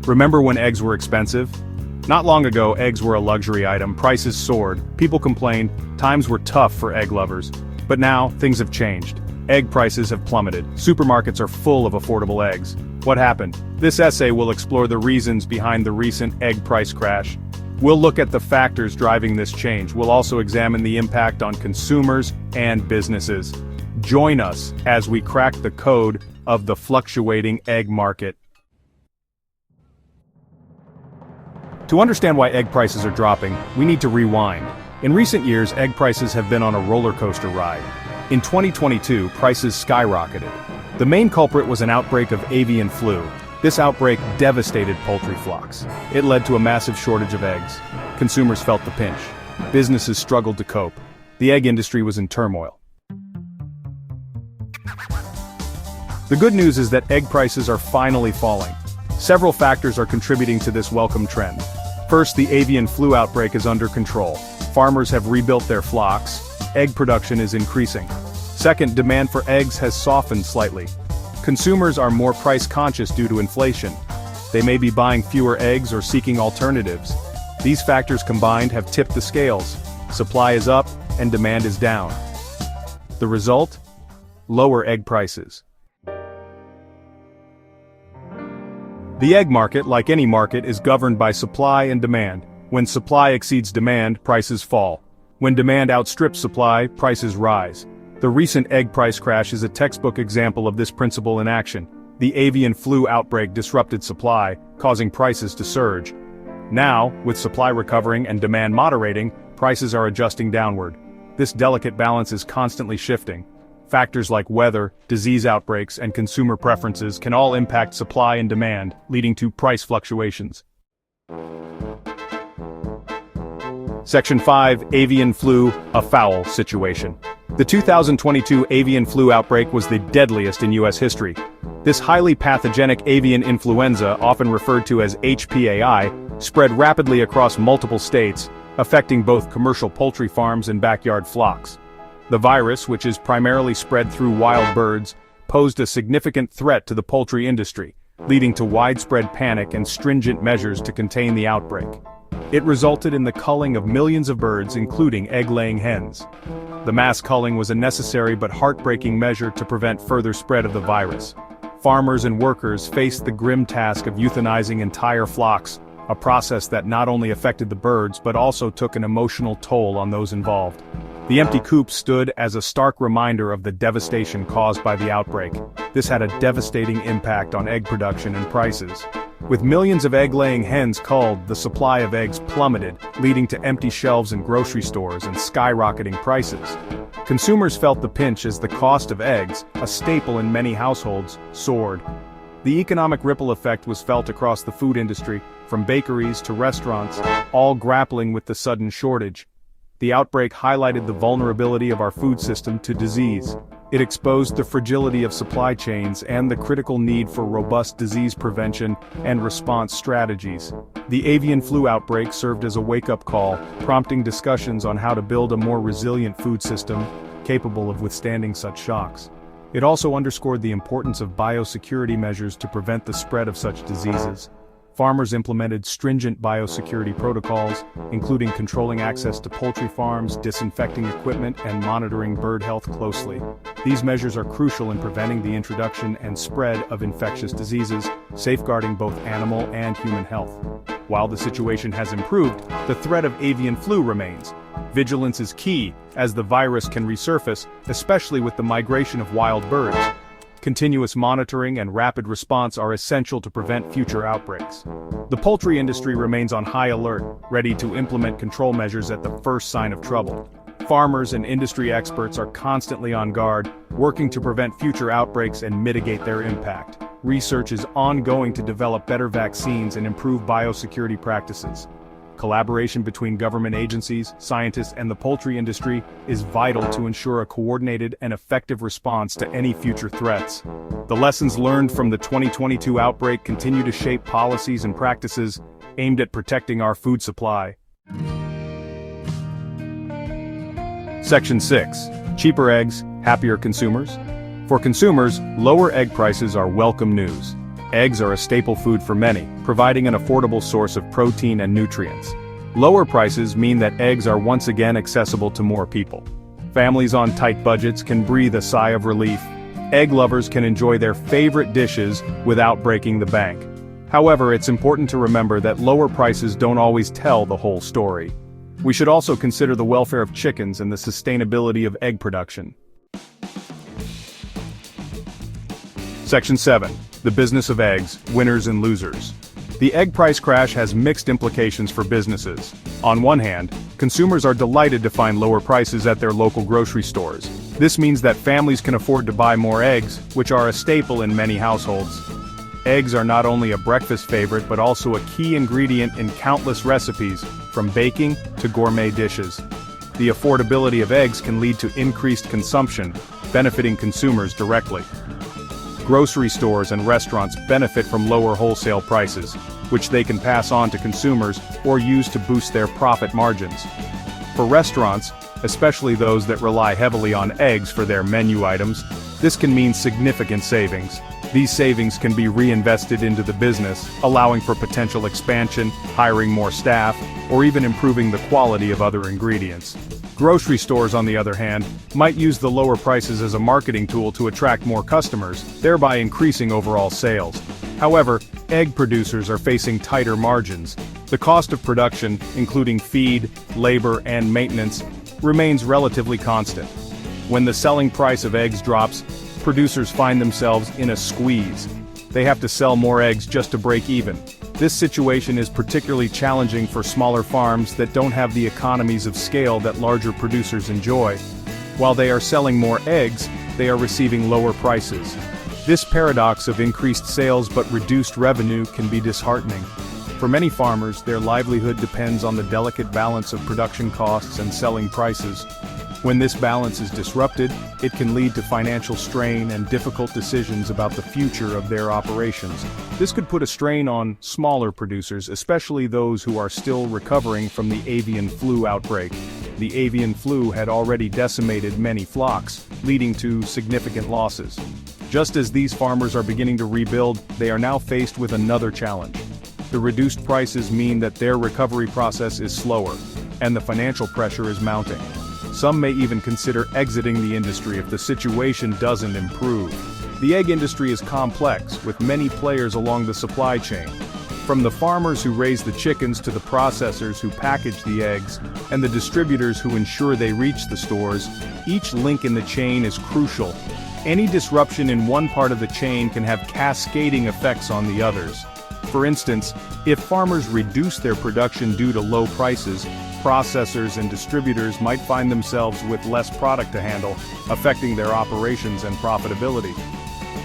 Remember when eggs were expensive? Not long ago, eggs were a luxury item, prices soared, people complained, times were tough for egg lovers. But now, things have changed. Egg prices have plummeted, supermarkets are full of affordable eggs. What happened? This essay will explore the reasons behind the recent egg price crash. We'll look at the factors driving this change. We'll also examine the impact on consumers and businesses. Join us as we crack the code of the fluctuating egg market. To understand why egg prices are dropping, we need to rewind. In recent years, egg prices have been on a roller coaster ride. In 2022, prices skyrocketed. The main culprit was an outbreak of avian flu. This outbreak devastated poultry flocks. It led to a massive shortage of eggs. Consumers felt the pinch. Businesses struggled to cope. The egg industry was in turmoil. The good news is that egg prices are finally falling. Several factors are contributing to this welcome trend. First, the avian flu outbreak is under control. Farmers have rebuilt their flocks. Egg production is increasing. Second, demand for eggs has softened slightly. Consumers are more price-conscious due to inflation. They may be buying fewer eggs or seeking alternatives. These factors combined have tipped the scales. Supply is up, and demand is down. The result? Lower egg prices. The egg market, like any market, is governed by supply and demand. When supply exceeds demand, prices fall. When demand outstrips supply, prices rise. The recent egg price crash is a textbook example of this principle in action. The avian flu outbreak disrupted supply, causing prices to surge. Now, with supply recovering and demand moderating, prices are adjusting downward. This delicate balance is constantly shifting. Factors like weather, disease outbreaks, and consumer preferences can all impact supply and demand, leading to price fluctuations. Section 5, Avian Flu, a foul situation. The 2022 avian flu outbreak was the deadliest in U.S. history. This highly pathogenic avian influenza, often referred to as HPAI, spread rapidly across multiple states, affecting both commercial poultry farms and backyard flocks. The virus, which is primarily spread through wild birds, posed a significant threat to the poultry industry, leading to widespread panic and stringent measures to contain the outbreak. It resulted in the culling of millions of birds, including egg-laying hens. The mass culling was a necessary but heartbreaking measure to prevent further spread of the virus. Farmers and workers faced the grim task of euthanizing entire flocks, a process that not only affected the birds but also took an emotional toll on those involved. The empty coops stood as a stark reminder of the devastation caused by the outbreak. This had a devastating impact on egg production and prices. With millions of egg-laying hens culled, the supply of eggs plummeted, leading to empty shelves in grocery stores and skyrocketing prices. Consumers felt the pinch as the cost of eggs, a staple in many households, soared. The economic ripple effect was felt across the food industry, from bakeries to restaurants, all grappling with the sudden shortage. The outbreak highlighted the vulnerability of our food system to disease. It exposed the fragility of supply chains and the critical need for robust disease prevention and response strategies. The avian flu outbreak served as a wake-up call, prompting discussions on how to build a more resilient food system capable of withstanding such shocks. It also underscored the importance of biosecurity measures to prevent the spread of such diseases. Farmers implemented stringent biosecurity protocols, including controlling access to poultry farms, disinfecting equipment, and monitoring bird health closely. These measures are crucial in preventing the introduction and spread of infectious diseases, safeguarding both animal and human health. While the situation has improved, the threat of avian flu remains. Vigilance is key, as the virus can resurface, especially with the migration of wild birds. Continuous monitoring and rapid response are essential to prevent future outbreaks. The poultry industry remains on high alert, ready to implement control measures at the first sign of trouble. Farmers and industry experts are constantly on guard, working to prevent future outbreaks and mitigate their impact. Research is ongoing to develop better vaccines and improve biosecurity practices. Collaboration between government agencies, scientists, and the poultry industry is vital to ensure a coordinated and effective response to any future threats. The lessons learned from the 2022 outbreak continue to shape policies and practices aimed at protecting our food supply. Section 6. Cheaper eggs, happier consumers. For consumers, lower egg prices are welcome news. Eggs are a staple food for many, providing an affordable source of protein and nutrients. Lower prices mean that eggs are once again accessible to more people. Families on tight budgets can breathe a sigh of relief. Egg lovers can enjoy their favorite dishes without breaking the bank. However, it's important to remember that lower prices don't always tell the whole story. We should also consider the welfare of chickens and the sustainability of egg production. Section 7. The business of eggs, winners and losers. The egg price crash has mixed implications for businesses. On one hand, consumers are delighted to find lower prices at their local grocery stores. This means that families can afford to buy more eggs, which are a staple in many households. Eggs are not only a breakfast favorite but also a key ingredient in countless recipes, from baking to gourmet dishes. The affordability of eggs can lead to increased consumption, benefiting consumers directly. Grocery stores and restaurants benefit from lower wholesale prices, which they can pass on to consumers or use to boost their profit margins. For restaurants, especially those that rely heavily on eggs for their menu items, this can mean significant savings. These savings can be reinvested into the business, allowing for potential expansion, hiring more staff, or even improving the quality of other ingredients. Grocery stores, on the other hand, might use the lower prices as a marketing tool to attract more customers, thereby increasing overall sales. However, egg producers are facing tighter margins. The cost of production, including feed, labor, and maintenance, remains relatively constant. When the selling price of eggs drops, producers find themselves in a squeeze. They have to sell more eggs just to break even. This situation is particularly challenging for smaller farms that don't have the economies of scale that larger producers enjoy. While they are selling more eggs, they are receiving lower prices. This paradox of increased sales but reduced revenue can be disheartening. For many farmers, their livelihood depends on the delicate balance of production costs and selling prices. When this balance is disrupted, it can lead to financial strain and difficult decisions about the future of their operations. This could put a strain on smaller producers, especially those who are still recovering from the avian flu outbreak. The avian flu had already decimated many flocks, leading to significant losses. Just as these farmers are beginning to rebuild, they are now faced with another challenge. The reduced prices mean that their recovery process is slower, and the financial pressure is mounting. Some may even consider exiting the industry if the situation doesn't improve. The egg industry is complex, with many players along the supply chain. From the farmers who raise the chickens to the processors who package the eggs, and the distributors who ensure they reach the stores, each link in the chain is crucial. Any disruption in one part of the chain can have cascading effects on the others. For instance, if farmers reduce their production due to low prices, processors and distributors might find themselves with less product to handle, affecting their operations and profitability.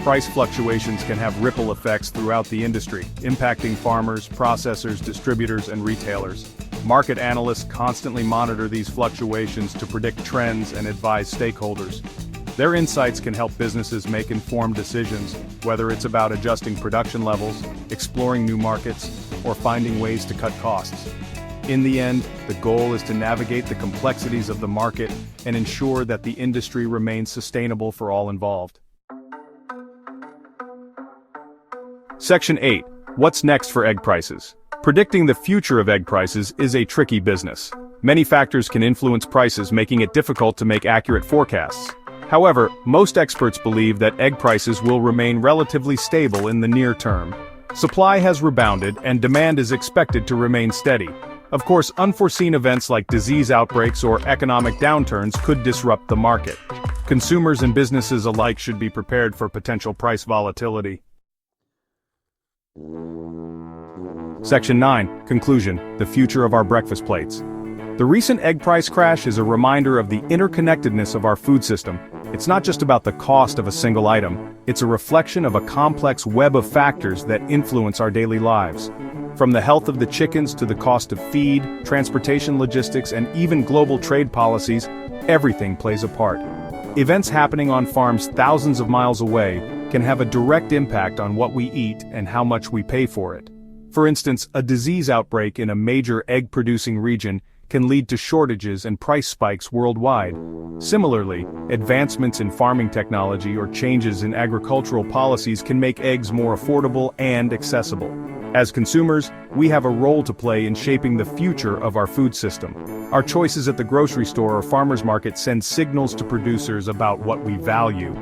Price fluctuations can have ripple effects throughout the industry, impacting farmers, processors, distributors, and retailers. Market analysts constantly monitor these fluctuations to predict trends and advise stakeholders. Their insights can help businesses make informed decisions, whether it's about adjusting production levels, exploring new markets, or finding ways to cut costs. In the end, the goal is to navigate the complexities of the market and ensure that the industry remains sustainable for all involved. Section 8. What's next for egg prices? Predicting the future of egg prices is a tricky business. Many factors can influence prices, making it difficult to make accurate forecasts. However, most experts believe that egg prices will remain relatively stable in the near term. Supply has rebounded and demand is expected to remain steady. Of course, unforeseen events like disease outbreaks or economic downturns could disrupt the market. Consumers and businesses alike should be prepared for potential price volatility. Section 9. Conclusion. The future of our breakfast plates. The recent egg price crash is a reminder of the interconnectedness of our food system. It's not just about the cost of a single item, it's a reflection of a complex web of factors that influence our daily lives. From the health of the chickens to the cost of feed, transportation logistics, and even global trade policies, everything plays a part. Events happening on farms thousands of miles away can have a direct impact on what we eat and how much we pay for it. For instance, a disease outbreak in a major egg-producing region can lead to shortages and price spikes worldwide. Similarly, advancements in farming technology or changes in agricultural policies can make eggs more affordable and accessible. As consumers, we have a role to play in shaping the future of our food system. Our choices at the grocery store or farmer's market send signals to producers about what we value.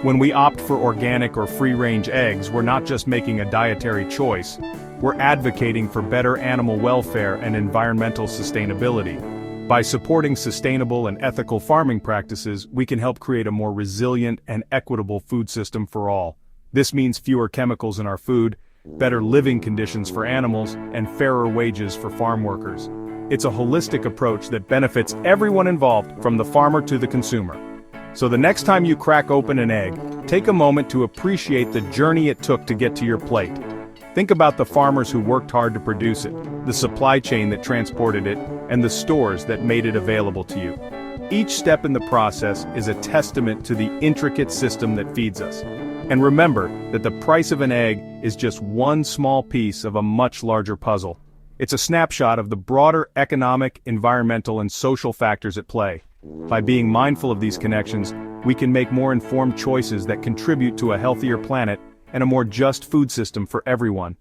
When we opt for organic or free-range eggs, we're not just making a dietary choice, we're advocating for better animal welfare and environmental sustainability. By supporting sustainable and ethical farming practices, we can help create a more resilient and equitable food system for all. This means fewer chemicals in our food, better living conditions for animals, and fairer wages for farm workers. It's a holistic approach that benefits everyone involved, from the farmer to the consumer. So the next time you crack open an egg, take a moment to appreciate the journey it took to get to your plate. Think about the farmers who worked hard to produce it, the supply chain that transported it, and the stores that made it available to you. Each step in the process is a testament to the intricate system that feeds us. And remember that the price of an egg is just one small piece of a much larger puzzle. It's a snapshot of the broader economic, environmental, and social factors at play. By being mindful of these connections, we can make more informed choices that contribute to a healthier planet and a more just food system for everyone.